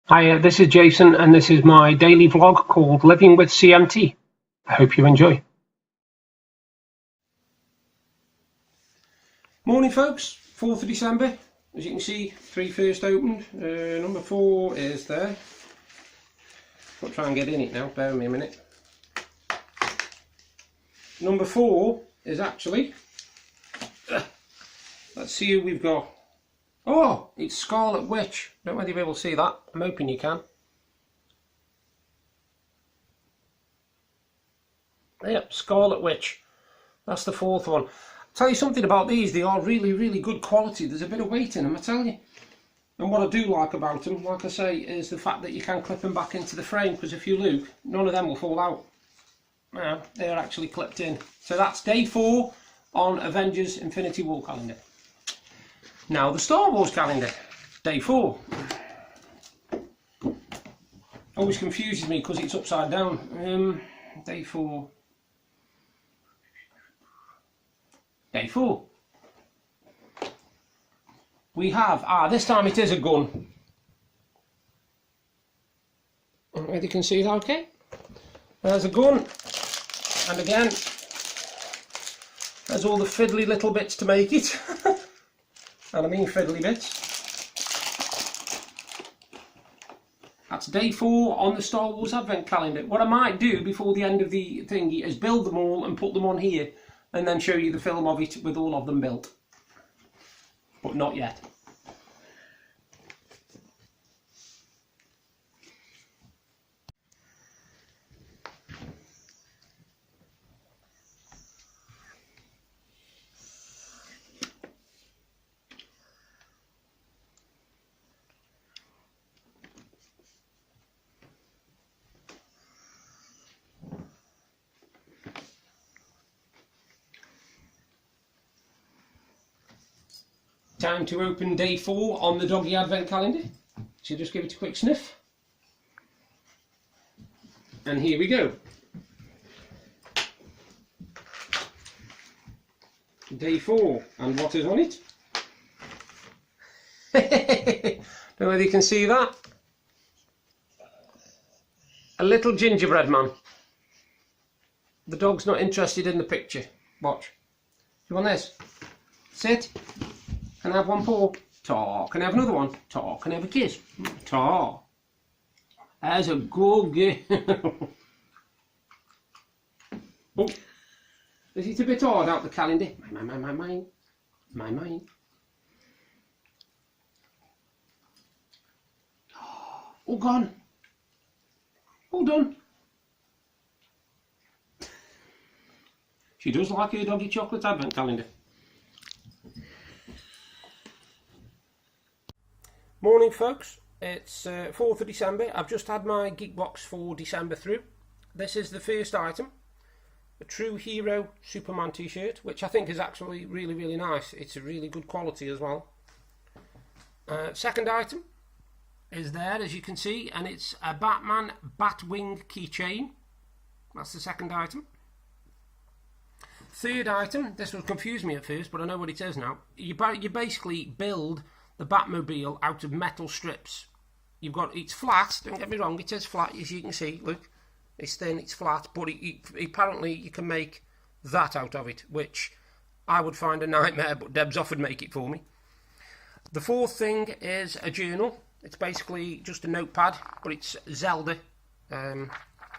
Hi, this is Jason, and this is my daily vlog called Living with CMT. I hope you enjoy. Morning, folks. 4th of December. As you can see, 3 first opened. Number 4 is there. I'll try and get in it now. Bear with me a minute. Number 4 is actually. Let's see who we've got. Oh, it's Scarlet Witch. Don't know whether you'll be able to see that. I'm hoping you can. Yep, Scarlet Witch. That's the 4th one. I'll tell you something about these. They are really, really good quality. There's a bit of weight in them, I tell you. And what I do like about them, like I say, is the fact that you can clip them back into the frame, because if you look, none of them will fall out. Now, they are actually clipped in. So that's day 4 on Avengers Infinity War calendar. Now the Star Wars calendar, day 4. Always confuses me because it's upside down. Day 4. Day 4. We have, this time it is a gun. Whether you can see that okay? There's a gun. And again, there's all the fiddly little bits to make it. And I mean fiddly bits. That's day 4 on the Star Wars Advent calendar. What I might do before the end of the thingy is build them all and put them on here, and then show you the film of it with all of them built. But not yet. Time to open day 4 on the Doggy Advent calendar. So just give it a quick sniff. And here we go. Day 4. And what is on it? Don't know whether you can see that. A little gingerbread man. The dog's not interested in the picture. Watch. You want this? Sit. Can I have one paw? Taw. Can I have another one? Taw. Can I have a kiss? Taw. That's a good girl. Oh, is it a bit hard out the calendar? My. All gone. All done. She does like her doggy chocolate advent calendar. Morning, folks. It's 4th of December. I've just had my geekbox for December through. This is the first item, a True Hero Superman t-shirt, which I think is actually really, really nice. It's a really good quality as well. Second item is there, as you can see, and it's a Batman Batwing keychain. That's the second item. Third item, this will confuse me at first, but I know what it is now. You basically build the Batmobile out of metal strips. It's flat, don't get me wrong, it is flat, as you can see. Look, it's thin, it's flat, but apparently you can make that out of it, which I would find a nightmare, but Deb's offered to make it for me. The fourth thing is a journal. It's basically just a notepad, but it's Zelda. I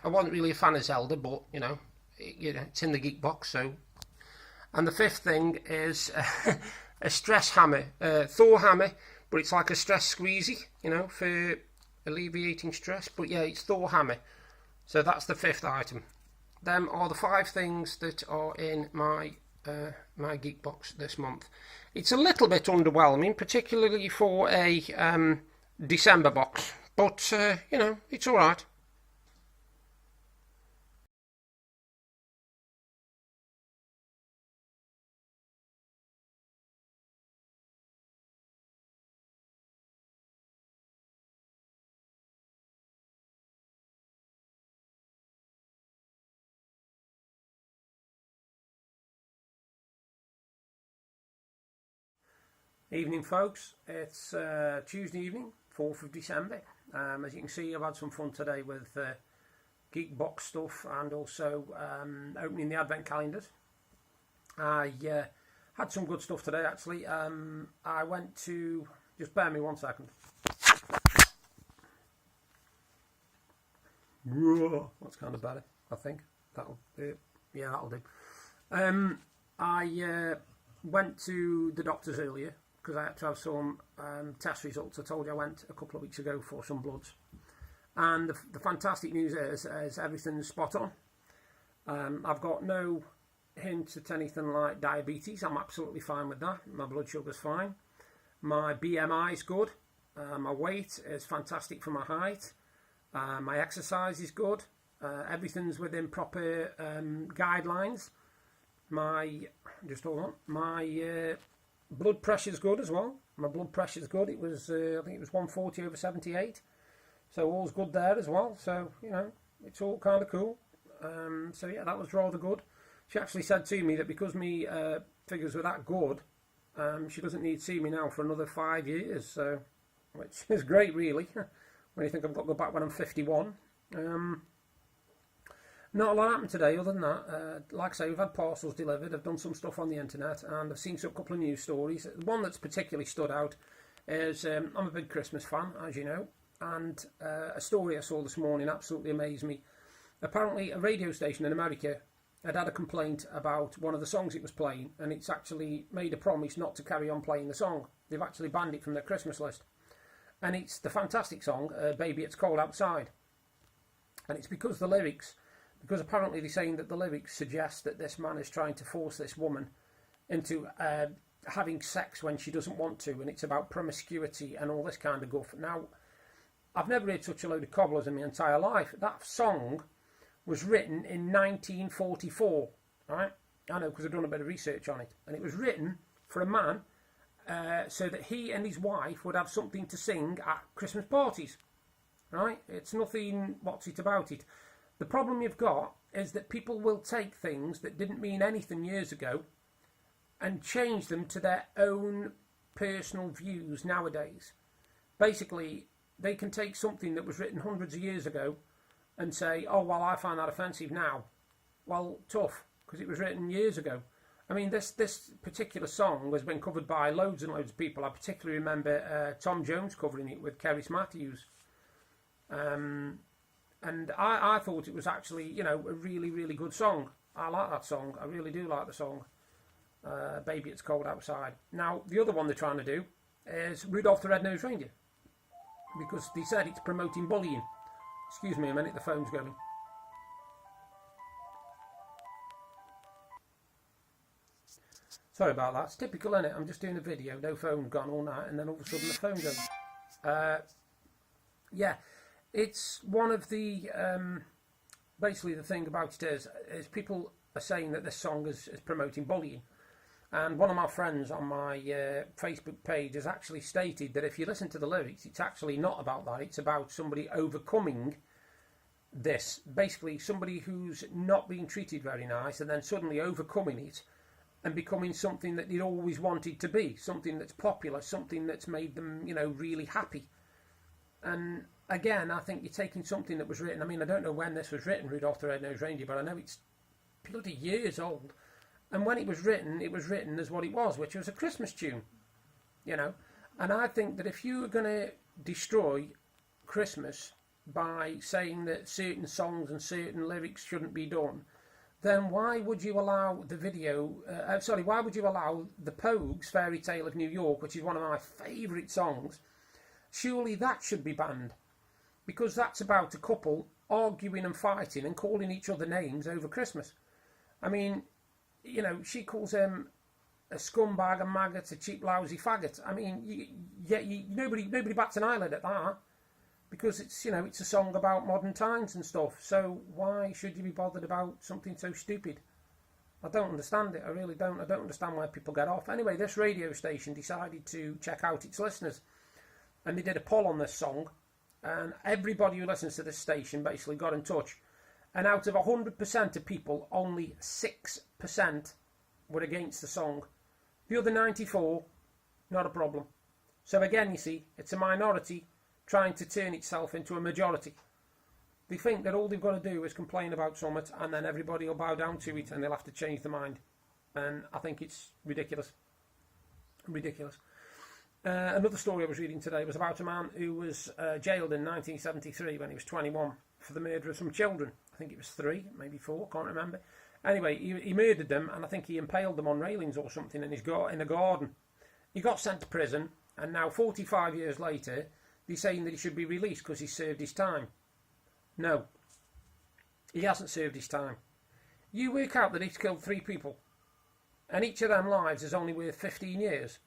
wasn't really a fan of Zelda, but you know, it's in the geek box, so. And the fifth thing is a stress hammer, Thor hammer, but it's like a stress squeezy, you know, for alleviating stress. But yeah, it's Thor hammer. So that's the 5th item. Them are the 5 things that are in my my geek box this month. It's a little bit underwhelming, particularly for a December box, but you know, it's all right. Evening, folks. It's Tuesday evening, 4th of December. As you can see, I've had some fun today with geekbox stuff and also opening the advent calendars. I had some good stuff today actually. I went to, just bear me 1 second. That's kind of better, I think. That'll do. Yeah, that'll do. I went to the doctor's earlier because I had to have some test results. I told you I went a couple of weeks ago for some bloods. And the fantastic news is everything's spot on. I've got no hint at anything like diabetes. I'm absolutely fine with that. My blood sugar's fine. My BMI is good. My weight is fantastic for my height. My exercise is good. Everything's within proper guidelines. My blood pressure's good as well. My blood pressure's good. It was I think it was 140/78. So all's good there as well. So, you know, it's all kind of cool. So yeah, that was rather good. She actually said to me that because me figures were that good, she doesn't need to see me now for another 5 years. So, which is great, really. When you think I've got to go back when I'm 51. Not a lot happened today other than that. Like I say, we've had parcels delivered. I've done some stuff on the internet and I've seen a couple of news stories. The one that's particularly stood out is I'm a big Christmas fan, as you know. And a story I saw this morning absolutely amazed me. Apparently a radio station in America had a complaint about one of the songs it was playing, and it's actually made a promise not to carry on playing the song. They've actually banned it from their Christmas list. And it's the fantastic song, Baby It's Cold Outside. And it's because apparently they're saying that the lyrics suggest that this man is trying to force this woman into having sex when she doesn't want to, and it's about promiscuity and all this kind of guff. Now, I've never heard such a load of cobblers in my entire life. That song was written in 1944, right? I know because I've done a bit of research on it. And it was written for a man so that he and his wife would have something to sing at Christmas parties, right? It's nothing, what's it about it? The problem you've got is that people will take things that didn't mean anything years ago and change them to their own personal views nowadays. Basically, they can take something that was written hundreds of years ago and say, oh, well, I find that offensive now. Well, tough, because it was written years ago. I mean, this particular song has been covered by loads and loads of people. I particularly remember Tom Jones covering it with Kerris Matthews. And I thought it was actually, you know, a really, really good song. I like that song. I really do like the song, Baby It's Cold Outside. Now, the other one they're trying to do is Rudolph the Red-Nosed Reindeer, because they said it's promoting bullying. Excuse me a minute, the phone's going. Sorry about that. It's typical, isn't it? I'm just doing a video, no phone gone all night, and then all of a sudden the phone goes. Yeah, it's one of the... basically the thing about it is people are saying that this song is promoting bullying. And one of my friends on my Facebook page has actually stated that if you listen to the lyrics, it's actually not about that. It's about somebody overcoming this. Basically, somebody who's not being treated very nice and then suddenly overcoming it and becoming something that they'd always wanted to be. Something that's popular, something that's made them, you know, really happy. And again, I think you're taking something that was written. I mean, I don't know when this was written, Rudolph the Red-Nosed Reindeer, but I know it's bloody years old. And when it was written as what it was, which was a Christmas tune, you know. And I think that if you were going to destroy Christmas by saying that certain songs and certain lyrics shouldn't be done, then why would you allow the why would you allow the Pogues' Fairy Tale of New York, which is one of my favourite songs? Surely that should be banned, because that's about a couple arguing and fighting and calling each other names over Christmas. I mean, you know, she calls him a scumbag, a maggot, a cheap, lousy faggot. I mean, nobody bats an eyelid at that, because it's, you know, it's a song about modern times and stuff. So why should you be bothered about something so stupid? I don't understand it. I really don't. I don't understand why people get off. Anyway, this radio station decided to check out its listeners, and they did a poll on this song, and everybody who listens to this station basically got in touch. And out of 100% of people, only 6% were against the song. The other 94, not a problem. So again, you see, it's a minority trying to turn itself into a majority. They think that all they've got to do is complain about something and then everybody will bow down to it and they'll have to change their mind. And I think it's ridiculous. Ridiculous. Another story I was reading today was about a man who was jailed in 1973 when he was 21 for the murder of some children. I think it was 3, maybe 4, can't remember. Anyway, he murdered them, and I think he impaled them on railings or something in a garden. He got sent to prison, and now 45 years later, they're saying that he should be released because he served his time. No, he hasn't served his time. You work out that he's killed 3 people, and each of them lives is only worth 15 years.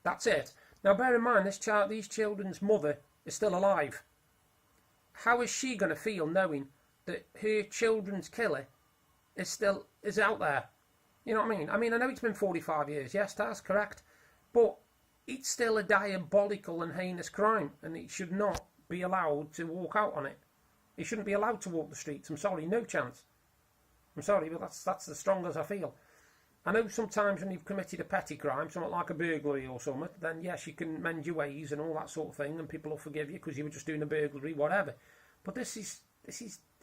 That's it. Now bear in mind, these children's mother is still alive. How is she going to feel knowing that her children's killer is out there? You know what I mean? I know it's been 45 years. Yes, that's correct. But it's still a diabolical and heinous crime, and it should not be allowed to walk out on it. He shouldn't be allowed to walk the streets. I'm sorry, no chance. I'm sorry, but that's as strong as I feel. I know sometimes when you've committed a petty crime, something like a burglary or something, then yes, you can mend your ways and all that sort of thing, and people will forgive you because you were just doing a burglary, whatever. But this is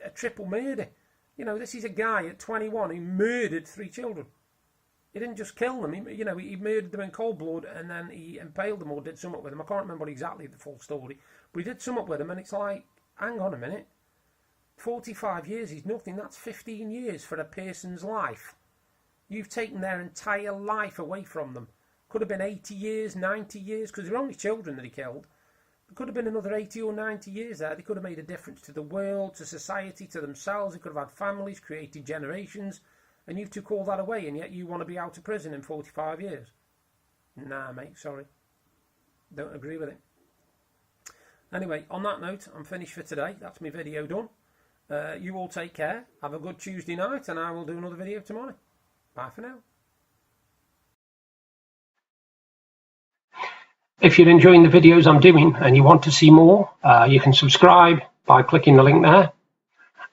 a triple murder. You know, this is a guy at 21 who murdered 3 children. He didn't just kill them. He murdered them in cold blood, and then he impaled them or did something with them. I can't remember exactly the full story, but he did something with them, and it's like, hang on a minute. 45 years is nothing. That's 15 years for a person's life. You've taken their entire life away from them. Could have been 80 years, 90 years, because they're only children that he killed. There could have been another 80 or 90 years there. They could have made a difference to the world, to society, to themselves. They could have had families, created generations, and you took all that away, and yet you want to be out of prison in 45 years. Nah, mate, sorry. Don't agree with it. Anyway, on that note, I'm finished for today. That's my video done. You all take care. Have a good Tuesday night, and I will do another video tomorrow. Bye for now. If you're enjoying the videos I'm doing and you want to see more, you can subscribe by clicking the link there.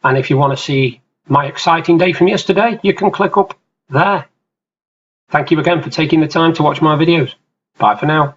And if you want to see my exciting day from yesterday, you can click up there. Thank you again for taking the time to watch my videos. Bye for now.